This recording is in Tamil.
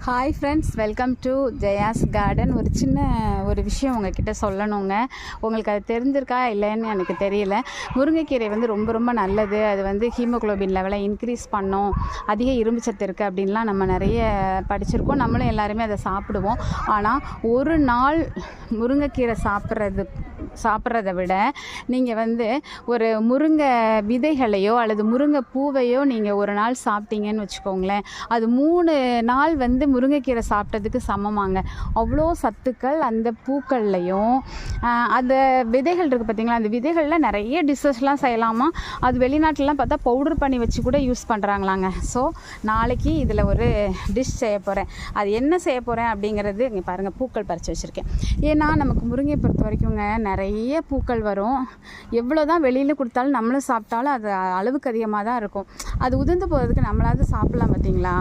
Hi friends, welcome to Jaya's garden. ஒரு விஷயம் உங்ககிட்ட சொல்லணுங்க. உங்களுக்கு அது தெரிஞ்சிருக்கா இல்லைன்னு எனக்கு தெரியல. முருங்கைக்கீரை ரொம்ப ரொம்ப நல்லது. அது ஹீமோகுளோபின் லெவலை இன்க்ரீஸ் பண்ணும். அதிக இரும்பு சத்து இருக்குது அப்படின்லாம் நம்ம நிறைய படிச்சிருக்கோம். நம்மளும் எல்லாருமே அதை சாப்பிடுவோம். ஆனால் ஒரு நாள் முருங்கைக்கீரை சாப்பிட்றத விட நீங்கள் ஒரு முருங்கை விதைகளையோ அல்லது முருங்கை பூவையோ நீங்கள் ஒரு நாள் சாப்பிட்டீங்கன்னு வச்சுக்கோங்களேன், அது 3 நாள் முருங்கைக்கீரை சாப்பிட்டதுக்கு சமமாங்க. அவ்வளோ சத்துக்கள் அந்த பூக்கள்லையும். அந்த விதைகள் இருக்குது பார்த்தீங்களா, அந்த விதைகளில் நிறைய டிஷ்ஷஸ்லாம் செய்யலாமா. அது வெளிநாட்டிலலாம் பார்த்தா பவுடர் பண்ணி வச்சு கூட யூஸ் பண்ணுறாங்களாங்க. ஸோ நாளைக்கு இதில் ஒரு டிஷ் செய்ய போகிறேன். அது என்ன செய்ய போகிறேன் அப்படிங்கிறது இங்கே பாருங்கள், பூக்கள் பறித்து வச்சுருக்கேன். ஏன்னா நமக்கு முருங்கை பொறுத்த வரைக்குங்க நிறைய பூக்கள் வரும். எவ்வளோ தான் வெளியில் கொடுத்தாலும் நம்மளும் சாப்பிட்டாலும் அது அளவுக்கு அதிகமாக தான் இருக்கும். அது உதிர்ந்து போகிறதுக்கு நம்மளாவது சாப்பிட்லாம் பார்த்தீங்களா.